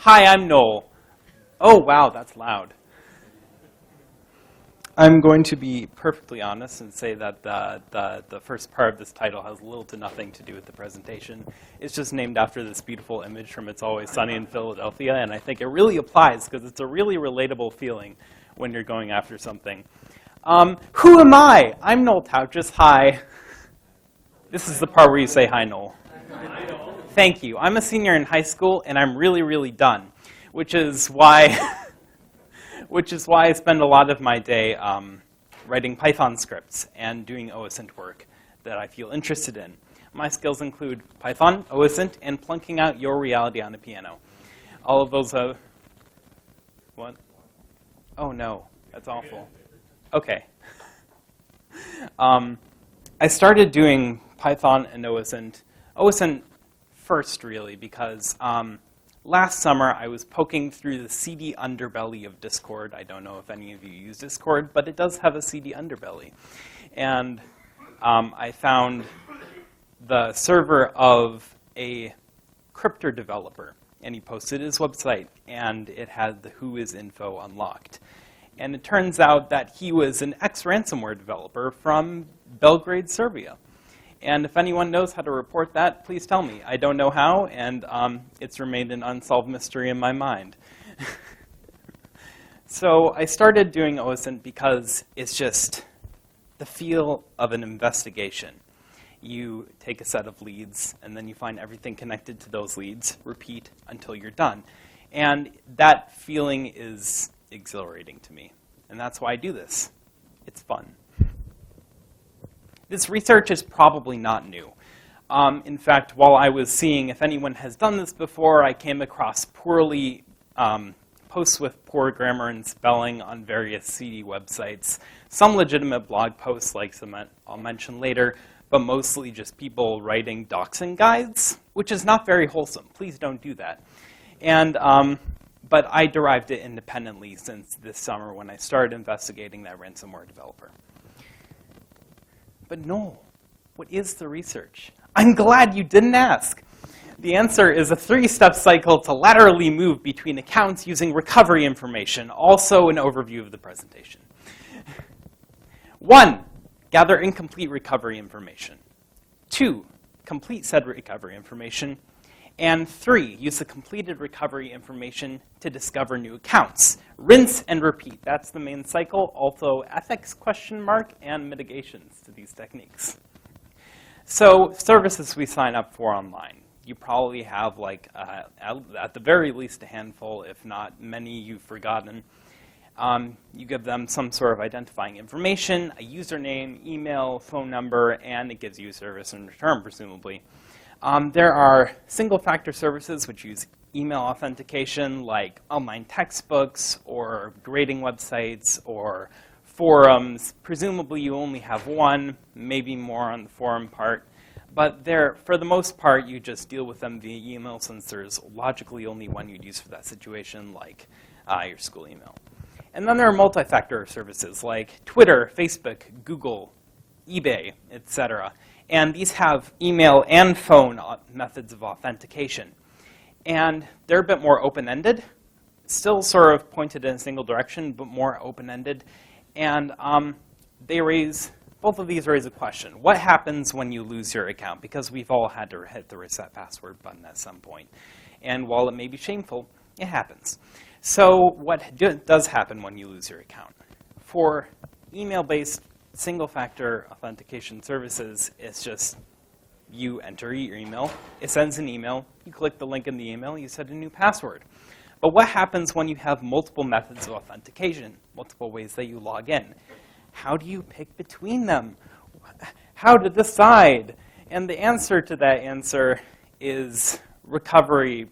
Hi, I'm Noel. Oh, wow, that's loud. I'm going to be perfectly honest and say that the first part of this title has little to nothing to do with the presentation. It's just named after this beautiful image from It's Always Sunny in Philadelphia, and I think it really applies because it's a really relatable feeling when you're going after something. Who am I? I'm Noel Tautges. Hi. This is the part where you say, hi, Noel. Hi, Noel. Thank you. I'm a senior in high school, and I'm really, really done, which is why I spend a lot of my day writing Python scripts and doing OSINT work that I feel interested in. My skills include Python, OSINT, and plunking out your reality on the piano. All of those have... What? Oh, no. That's awful. Okay. I started doing Python and OSINT. OSINT first, really, because last summer I was poking through the seedy underbelly of Discord. I don't know if any of you use Discord, but it does have a seedy underbelly. And I found the server of a crypto developer, and he posted his website, and it had the whois info unlocked. And it turns out that he was an ex-ransomware developer from Belgrade, Serbia. And if anyone knows how to report that, please tell me. I don't know how, and it's remained an unsolved mystery in my mind. So I started doing OSINT because it's just the feel of an investigation. You take a set of leads, and then you find everything connected to those leads, repeat until you're done. And that feeling is exhilarating to me, and that's why I do this. It's fun. This research is probably not new. In fact, while I was seeing if anyone has done this before, I came across posts with poor grammar and spelling on various seedy websites. Some legitimate blog posts, like some I'll mention later, but mostly just people writing doxing guides, which is not very wholesome. Please don't do that. And but I derived it independently since this summer when I started investigating that ransomware developer. But Noel, what is the research? I'm glad you didn't ask. The answer is a 3-step cycle to laterally move between accounts using recovery information, also an overview of the presentation. 1, gather incomplete recovery information. 2, complete said recovery information. And 3, use the completed recovery information to discover new accounts. Rinse and repeat. That's the main cycle. Also, ethics, ? And mitigations to these techniques. So, services we sign up for online. You probably have, like, at the very least a handful, if not many you've forgotten. You give them some sort of identifying information, a username, email, phone number, and it gives you a service in return, presumably. There are single-factor services which use email authentication, like online textbooks or grading websites or forums. Presumably, you only have one, maybe more on the forum part. But for the most part, you just deal with them via email, since there's logically only one you'd use for that situation, like your school email. And then there are multi-factor services like Twitter, Facebook, Google, eBay, etc. And these have email and phone methods of authentication. And they're a bit more open-ended, still sort of pointed in a single direction, but more open-ended. And both of these raise a question. What happens when you lose your account? Because we've all had to hit the reset password button at some point. And while it may be shameful, it happens. So what does happen when you lose your account? For email-based single-factor authentication services, it's just you enter your email, it sends an email, you click the link in the email, you set a new password. But what happens when you have multiple methods of authentication, multiple ways that you log in? How do you pick between them? How to decide? And the answer to that answer is recovery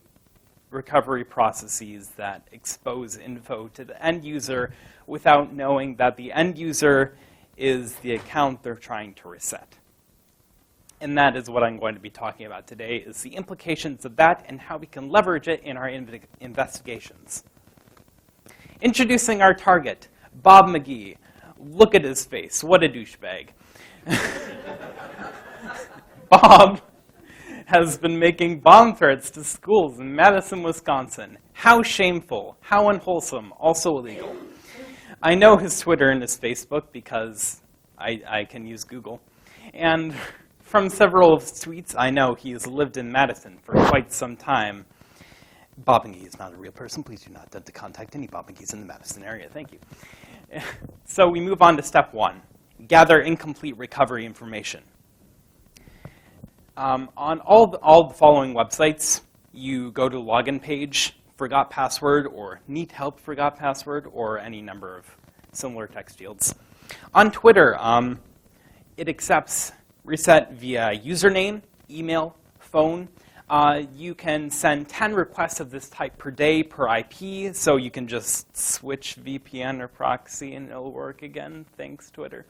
processes that expose info to the end user without knowing that the end user is the account they're trying to reset. And that is what I'm going to be talking about today, is the implications of that and how we can leverage it in our investigations. Introducing our target, Bob McGee. Look at his face. What a douchebag. Bob has been making bomb threats to schools in Madison, Wisconsin. How shameful, how unwholesome, also illegal. I know his Twitter and his Facebook because I can use Google. And from several of his tweets, I know he has lived in Madison for quite some time. Bob and Gee is not a real person. Please do not attempt to contact any Bob and Gees in the Madison area. Thank you. So we move on to step 1. Gather incomplete recovery information. On all the following websites, you go to the login page, forgot password, or need help forgot password, or any number of similar text fields. On Twitter, it accepts reset via username, email, phone. You can send 10 requests of this type per day per IP, so you can just switch VPN or proxy and it'll work again. Thanks, Twitter.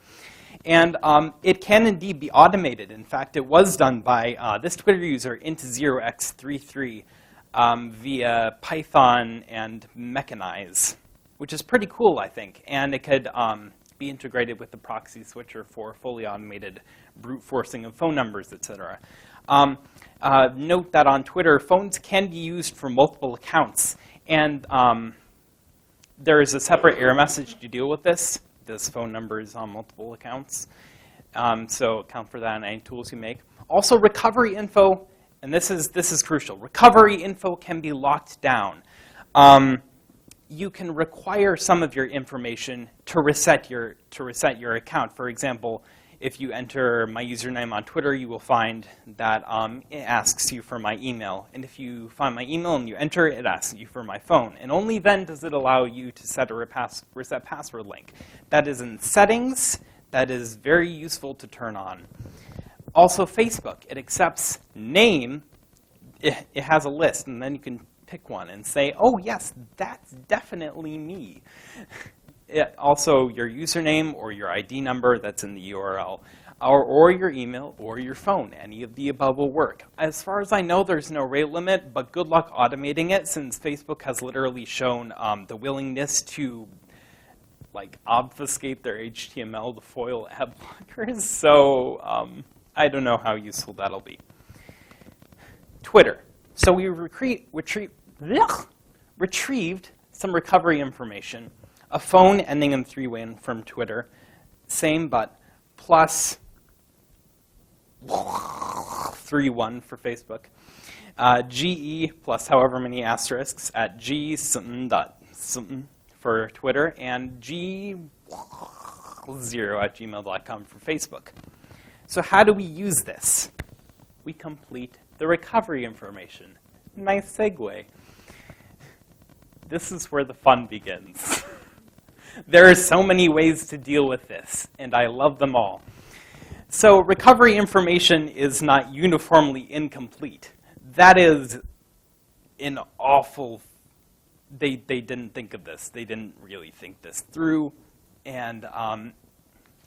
And it can indeed be automated. In fact, it was done by this Twitter user, int0x33, via Python and Mechanize, which is pretty cool, I think. And it could be integrated with the proxy switcher for fully automated brute forcing of phone numbers, etc. Note that on Twitter, phones can be used for multiple accounts. And there is a separate error message to deal with this. This phone number is on multiple accounts. So account for that in any tools you make. Also, recovery info, and this is crucial. Recovery info can be locked down. You can require some of your information to reset your account. For example, if you enter my username on Twitter, you will find that it asks you for my email. And if you find my email and you enter it, it asks you for my phone. And only then does it allow you to set a reset password link. That is in settings. That is very useful to turn on. Also, Facebook. It accepts name. It has a list, and then you can pick one and say, oh, yes, that's definitely me. Also, your username or your ID number that's in the URL, or your email or your phone. Any of the above will work. As far as I know, there's no rate limit, but good luck automating it since Facebook has literally shown the willingness to obfuscate their HTML to foil ad blockers. So I don't know how useful that'll be. Twitter. So we retrieved some recovery information. A phone ending in 31 from Twitter, same but plus 31 for Facebook. GE plus however many asterisks at G something dot something for Twitter, and G0 at gmail.com for Facebook. So how do we use this? We complete the recovery information. Nice segue. This is where the fun begins. There are so many ways to deal with this, and I love them all. So recovery information is not uniformly incomplete. That is an awful, they didn't think of this. They didn't really think this through. And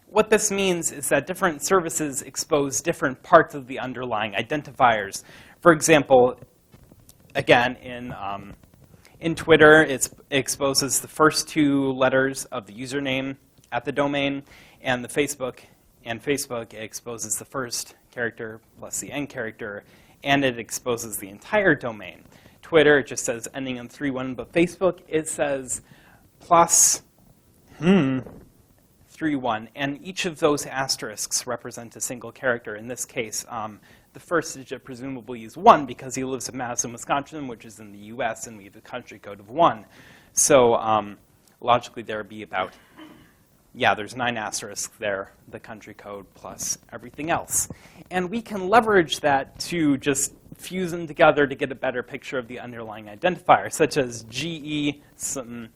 what this means is that different services expose different parts of the underlying identifiers. For example, again, in Twitter, it exposes the first 2 letters of the username at the domain, and Facebook, it exposes the first character plus the end character, and it exposes the entire domain. Twitter, it just says ending in 31, but Facebook, it says plus 31, and each of those asterisks represent a single character. In this case, the first digit presumably is 1 because he lives in Madison, Wisconsin, which is in the US, and we have a country code of 1. So logically there would be about, there's 9 asterisks there, the country code plus everything else. And we can leverage that to just fuse them together to get a better picture of the underlying identifier, such as GE0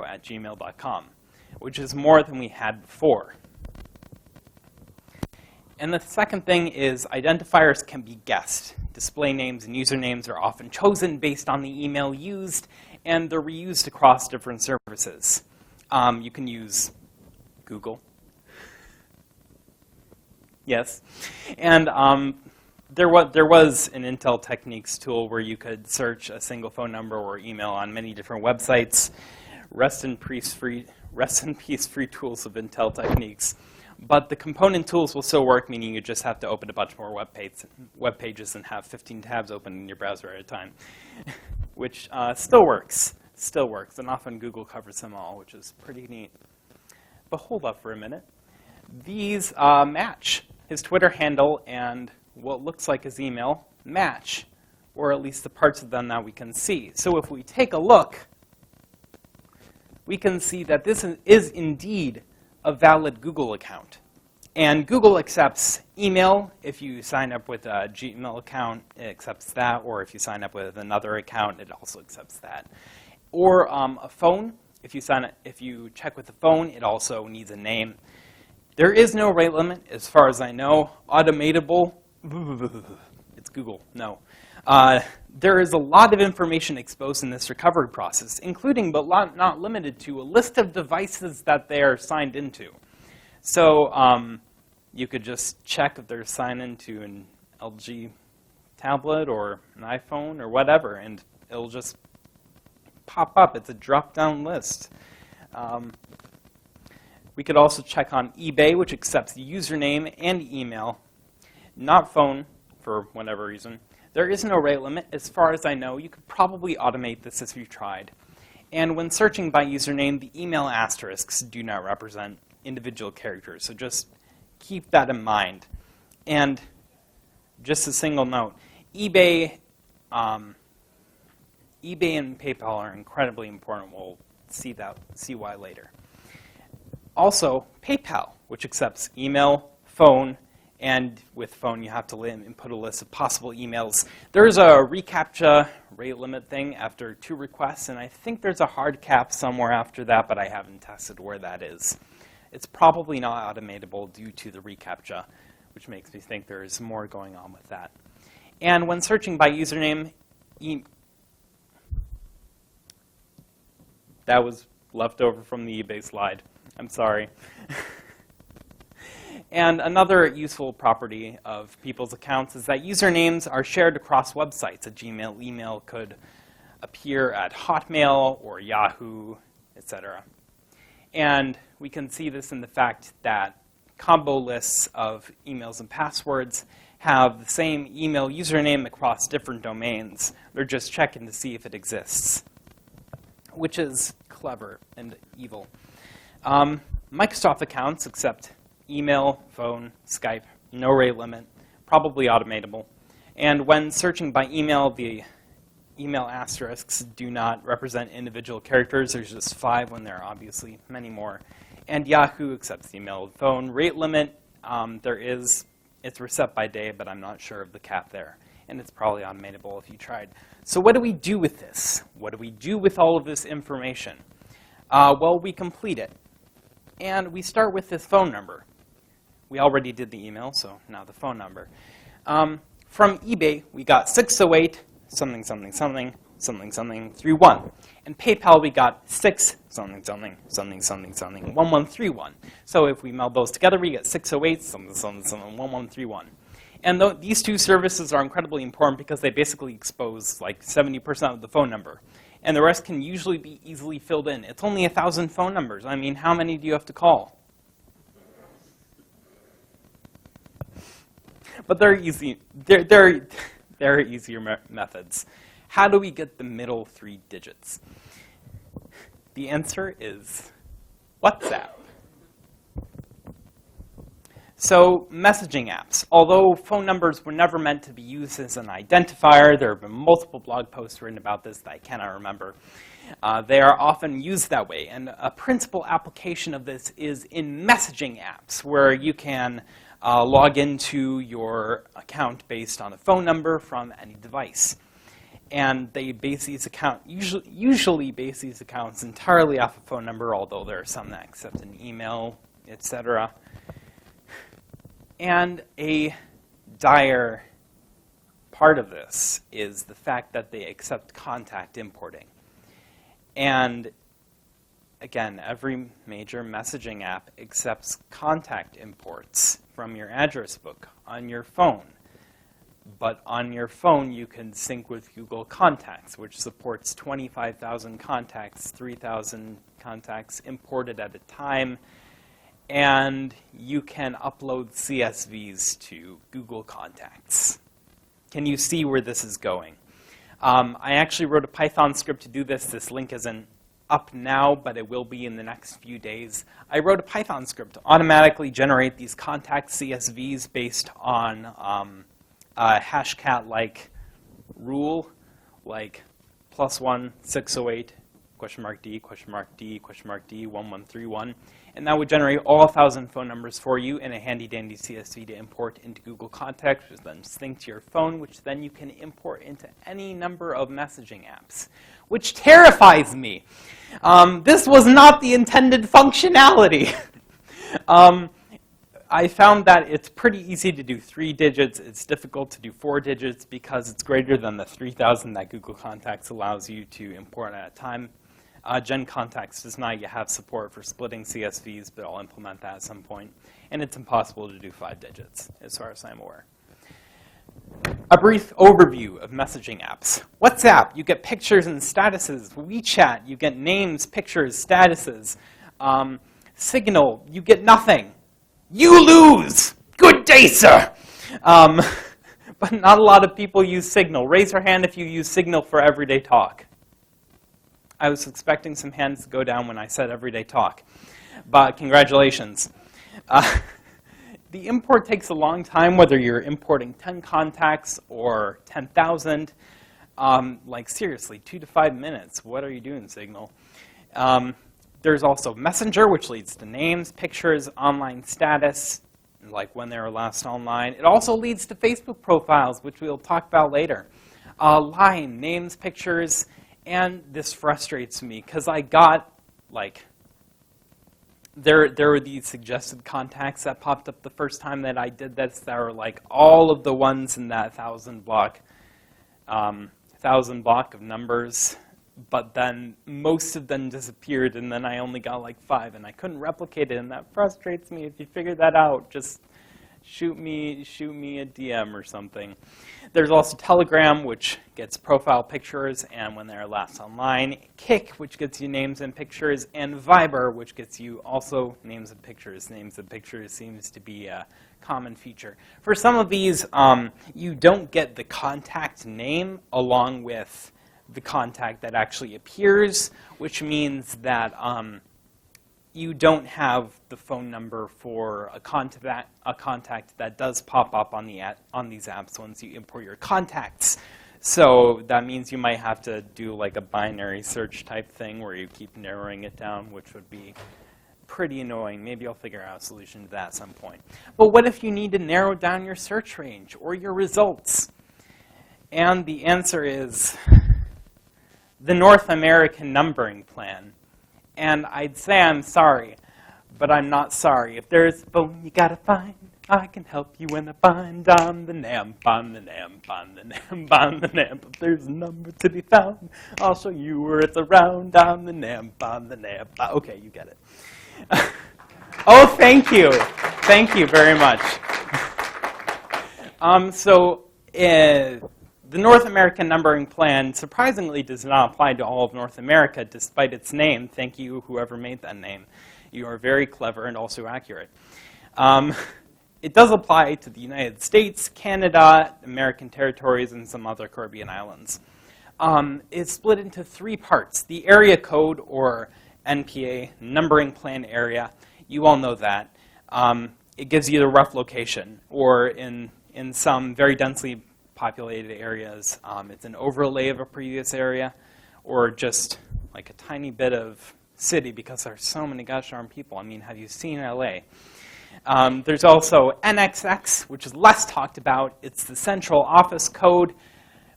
at gmail.com, which is more than we had before. And the second thing is identifiers can be guessed. Display names and usernames are often chosen based on the email used, and they're reused across different services. You can use Google. Yes. And there was an Intel Techniques tool where you could search a single phone number or email on many different websites. Rest in peace, free tools of Intel Techniques. But the component tools will still work, meaning you just have to open a bunch more web pages and have 15 tabs open in your browser at a time, which still works. Still works, and often Google covers them all, which is pretty neat. But hold up for a minute. These match. His Twitter handle and what looks like his email match, or at least the parts of them that we can see. So if we take a look, we can see that this is indeed a valid Google account. And Google accepts email. If you sign up with a Gmail account, it accepts that. Or if you sign up with another account, it also accepts that. Or a phone. If you check with the phone, it also needs a name. There is no rate limit, as far as I know. Automatable, it's Google, no. There is a lot of information exposed in this recovery process, including, but not limited to, a list of devices that they are signed into. So you could just check if they're signed into an LG tablet or an iPhone or whatever, and it'll just pop up. It's a drop-down list. We could also check on eBay, which accepts username and email, not phone, for whatever reason. There is no rate limit. As far as I know, you could probably automate this if you tried. And when searching by username, the email asterisks do not represent individual characters, so just keep that in mind. And just a single note, eBay and PayPal are incredibly important. We'll see why later. Also, PayPal, which accepts email, phone, and with phone you have to input a list of possible emails. There's a reCAPTCHA rate limit thing after 2 requests, and I think there's a hard cap somewhere after that, but I haven't tested where that is. It's probably not automatable due to the reCAPTCHA, which makes me think there is more going on with that. And when searching by username, that was left over from the eBay slide. I'm sorry. And another useful property of people's accounts is that usernames are shared across websites. A Gmail email could appear at Hotmail or Yahoo, etc. And we can see this in the fact that combo lists of emails and passwords have the same email username across different domains. They're just checking to see if it exists, which is clever and evil. Microsoft accounts accept email, phone, Skype, no rate limit, probably automatable. And when searching by email, the email asterisks do not represent individual characters. There's just 5 when there are obviously many more. And Yahoo accepts email and phone. Rate limit, it's reset by day, but I'm not sure of the cap there. And it's probably automatable if you tried. So what do we do with this? What do we do with all of this information? Well, we complete it. And we start with this phone number. We already did the email, so now the phone number. From eBay, we got 608 something something something something something 31. And PayPal, we got 6 something something something something something 1131. So if we meld those together, we get 608 something something something 1131. And these 2 services are incredibly important because they basically expose like 70% of the phone number. And the rest can usually be easily filled in. It's only 1,000 phone numbers. I mean, how many do you have to call? But they're easy. They're easier methods. How do we get the middle 3 digits? The answer is WhatsApp. So messaging apps, although phone numbers were never meant to be used as an identifier, there have been multiple blog posts written about this that I cannot remember. They are often used that way. And a principal application of this is in messaging apps, where you can log into your account based on a phone number from any device. And they base these accounts, usually base these accounts entirely off a phone number, although there are some that accept an email, etc. And a dire part of this is the fact that they accept contact importing. And again, every major messaging app accepts contact imports from your address book on your phone. But on your phone, you can sync with Google Contacts, which supports 25,000 contacts, 3,000 contacts imported at a time. and you can upload CSVs to Google Contacts. Can you see where this is going? I actually wrote a Python script to do this. This link isn't up now, but it will be in the next few days. I wrote a Python script to automatically generate these contact CSVs based on a hashcat-like rule, like +1 608 $D, $D, $D, 1131. And that would generate all 1,000 phone numbers for you in a handy-dandy CSV to import into Google Contacts, which then sync to your phone, which then you can import into any number of messaging apps, which terrifies me. This was not the intended functionality. I found that it's pretty easy to do 3 digits. It's difficult to do 4 digits because it's greater than the 3,000 that Google Contacts allows you to import at a time. Gen Contacts does not yet have support for splitting CSVs, but I'll implement that at some point. And it's impossible to do 5 digits, as far as I'm aware. A brief overview of messaging apps. WhatsApp, you get pictures and statuses. WeChat, you get names, pictures, statuses. Signal, you get nothing. You lose! Good day, sir! But not a lot of people use Signal. Raise your hand if you use Signal for everyday talk. I was expecting some hands to go down when I said everyday talk, but congratulations. The import takes a long time, whether you're importing 10 contacts or 10,000. Like seriously, 2 to 5 minutes. What are you doing, Signal? There's also Messenger, which leads to names, pictures, online status, like when they were last online. It also leads to Facebook profiles, which we'll talk about later. Line, names, pictures, and this frustrates me because I got, like, there were these suggested contacts that popped up the first time that I did this that were like all of the ones in that 1,000 block of numbers. But then most of them disappeared, and then I only got like 5, and I couldn't replicate it, and that frustrates me. If you figure that out, just shoot me a DM or something. There's also Telegram, which gets profile pictures, and when they're last online. Kik, which gets you names and pictures, and Viber, which gets you also names and pictures. Names and pictures seems to be a common feature. For some of these, you don't get the contact name along with the contact that actually appears, which means that you don't have the phone number for a contact that does pop up on these apps once you import your contacts. So that means you might have to do like a binary search type thing where you keep narrowing it down, which would be pretty annoying. Maybe I'll figure out a solution to that at some point. But what if you need to narrow down your search range or your results? And the answer is the North American numbering plan. And I'd say I'm sorry, but I'm not sorry. If there's a phone you gotta find, I can help you in a bind. I'm the NAM, I'm the NAM, I'm the NAM, I'm the NAM. If there's a number to be found, I'll show you where it's around. I'm the NAM, I'm the NAM. Okay, you get it. Oh, thank you. Thank you very much. The North American numbering plan surprisingly does not apply to all of North America, despite its name. Thank you, whoever made that name. You are very clever and also accurate. It does apply to the United States, Canada, American territories, and some other Caribbean islands. It's split into 3 parts. The area code, or NPA, numbering plan area. You all know that. It gives you the rough location, or in some very densely populated areas, it's an overlay of a previous area, or just like a tiny bit of city because there's so many gosh darn people. I mean, have you seen LA? There's also NXX, which is less talked about. It's the central office code.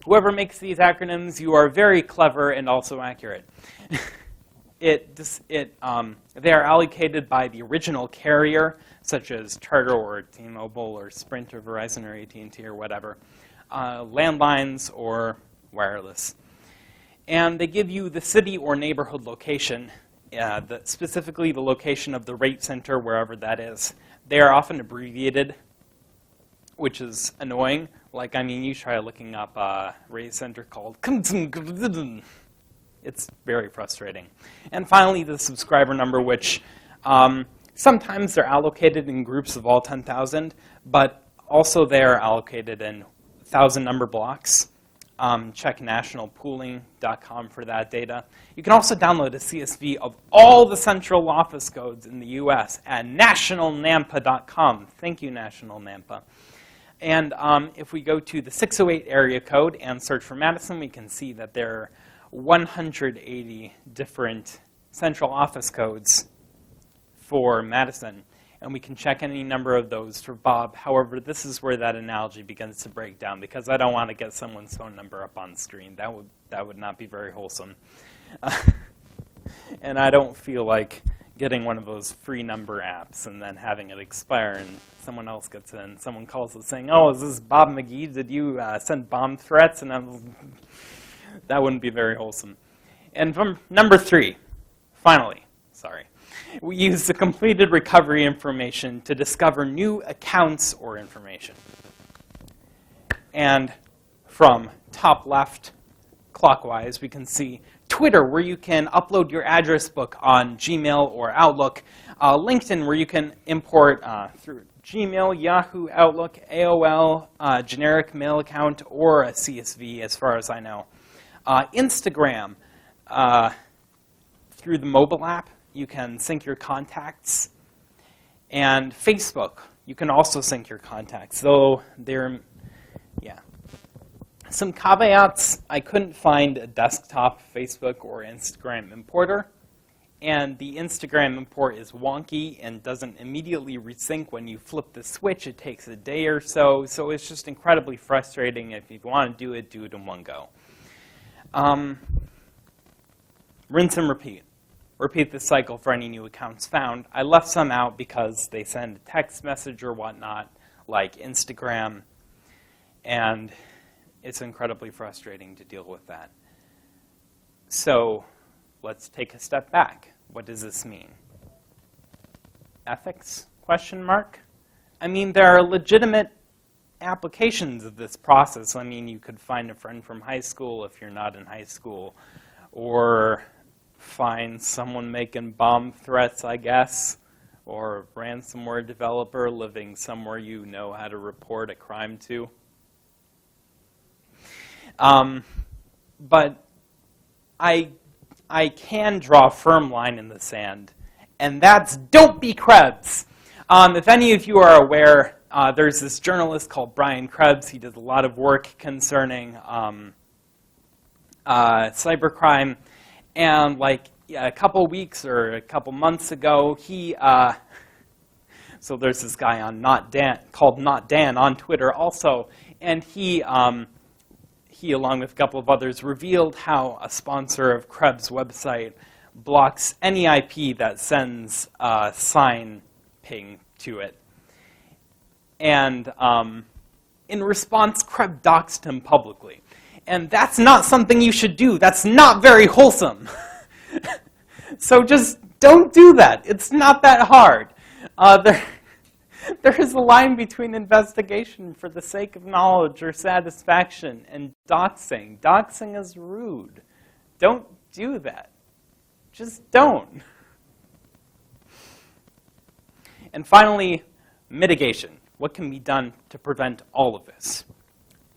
Whoever makes these acronyms, you are very clever and also accurate. They are allocated by the original carrier, such as Charter or T-Mobile or Sprint or Verizon or AT&T or whatever. Landlines or wireless. And they give you the city or neighborhood location, specifically the location of the rate center, wherever that is. They are often abbreviated, which is annoying. Like, I mean, you try looking up a rate center called it's very frustrating. And finally, the subscriber number, which Sometimes they're allocated in groups of all 10,000, but also they are allocated in 1,000 number blocks. Check nationalpooling.com for that data. You can also download a CSV of all the central office codes in the US at nationalnampa.com. Thank you, National Nampa. And if we go to the 608 area code and search for Madison, we can see that there are 180 different central office codes for Madison. And we can check any number of those for Bob. However, this is where that analogy begins to break down, because I don't want to get someone's phone number up on screen. That would not be very wholesome. And I don't feel like getting one of those free number apps and then having it expire and someone else gets in. Someone calls us saying, "Oh, is this Bob McGee? Did you send bomb threats?" And that wouldn't be very wholesome. And from number 3, finally, we use the completed recovery information to discover new accounts or information. And from top left clockwise, we can see Twitter, where you can upload your address book on Gmail or Outlook. LinkedIn, where you can import through Gmail, Yahoo, Outlook, AOL, generic mail account, or a CSV, as far as I know. Instagram, through the mobile app, you can sync your contacts. And Facebook, you can also sync your contacts, though some caveats. I couldn't find a desktop Facebook or Instagram importer, and the Instagram import is wonky and doesn't immediately resync when you flip the switch. It takes a day or so, so it's just incredibly frustrating. If you want to do it in one go. Rinse and repeat. Repeat the cycle for any new accounts found. I left some out because they send a text message or whatnot, like Instagram, and it's incredibly frustrating to deal with that. So let's take a step back. What does this mean? Ethics? Question mark? I mean, there are legitimate applications of this process. I mean, you could find a friend from high school if you're not in high school, or find someone making bomb threats, I guess, or a ransomware developer living somewhere you know how to report a crime to. But I can draw a firm line in the sand, and that's don't be Krebs. If any of you are aware, there's this journalist called Brian Krebs. He does a lot of work concerning cybercrime. And like a couple weeks or a couple months ago, so there's this guy on called Not Dan on Twitter also, and he along with a couple of others revealed how a sponsor of Krebs' website blocks any IP that sends a sign ping to it. And in response, Krebs doxed him publicly. And that's not something you should do. That's not very wholesome. So just don't do that. It's not that hard. There is a line between investigation for the sake of knowledge or satisfaction and doxing. Doxing is rude. Don't do that. Just don't. And finally, mitigation. What can be done to prevent all of this?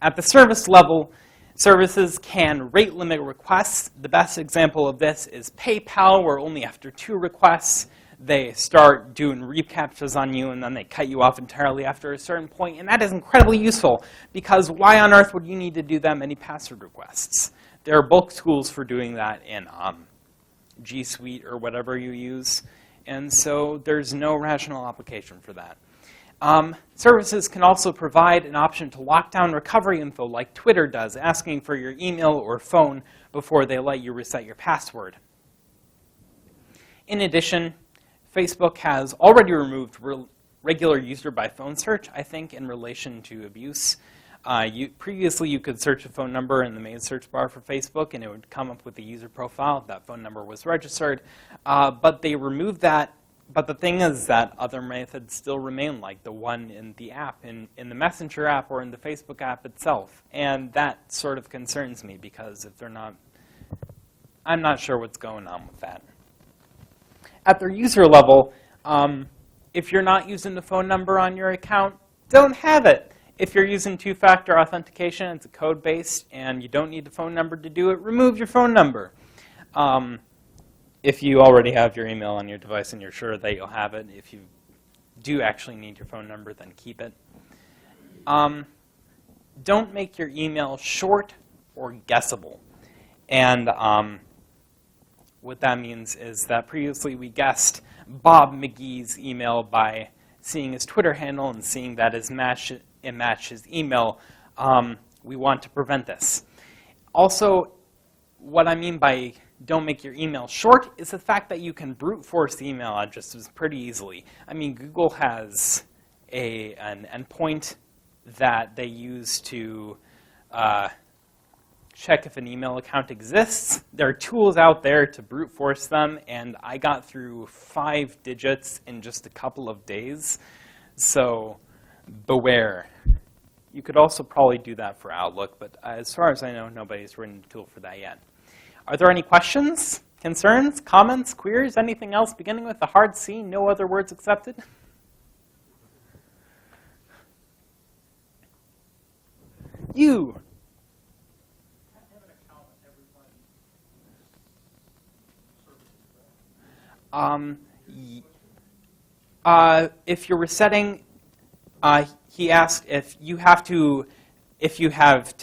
At the service level, services can rate limit requests. The best example of this is PayPal, where only after 2 requests, they start doing reCAPTCHAs on you, and then they cut you off entirely after a certain point. And that is incredibly useful, because why on earth would you need to do that many password requests? There are bulk tools for doing that in G Suite or whatever you use. And so there's no rational application for that. Services can also provide an option to lock down recovery info like Twitter does, asking for your email or phone before they let you reset your password. In addition, Facebook has already removed regular user by phone search, I think, in relation to abuse. Previously, you could search a phone number in the main search bar for Facebook, and it would come up with a user profile if that phone number was registered. But they removed that. But the thing is that other methods still remain, like the one in the app, in the Messenger app or in the Facebook app itself. And that sort of concerns me, because if they're not, I'm not sure what's going on with that. At their user level, If you're not using the phone number on your account, don't have it. If you're using two-factor authentication, it's a code-based, and you don't need the phone number to do it, remove your phone number. If you already have your email on your device and you're sure that you'll have it, if you do actually need your phone number, then keep it. Don't make your email short or guessable. And what that means is that previously we guessed Bob McGee's email by seeing his Twitter handle and seeing that it matched his email. We want to prevent this. Also, what I mean by don't make your email short is the fact that you can brute force email addresses pretty easily. I mean, Google has an endpoint that they use to check if an email account exists. There are tools out there to brute force them, and I got through 5 digits in just a couple of days. So beware. You could also probably do that for Outlook, but as far as I know, nobody's written a tool for that yet. Are there any questions, concerns, comments, queries, anything else beginning with a hard C, no other words accepted? You. If you're resetting, he asked if you have to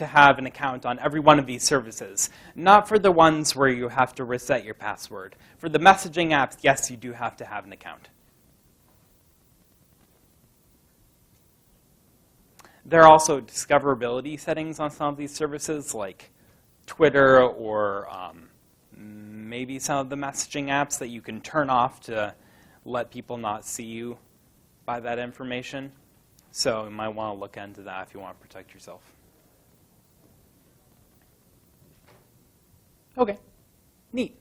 have an account on every one of these services. Not for the ones where you have to reset your password. For the messaging apps, yes, you do have to have an account. There are also discoverability settings on some of these services, like Twitter or maybe some of the messaging apps that you can turn off to let people not see you by that information. So you might want to look into that if you want to protect yourself. Okay, neat.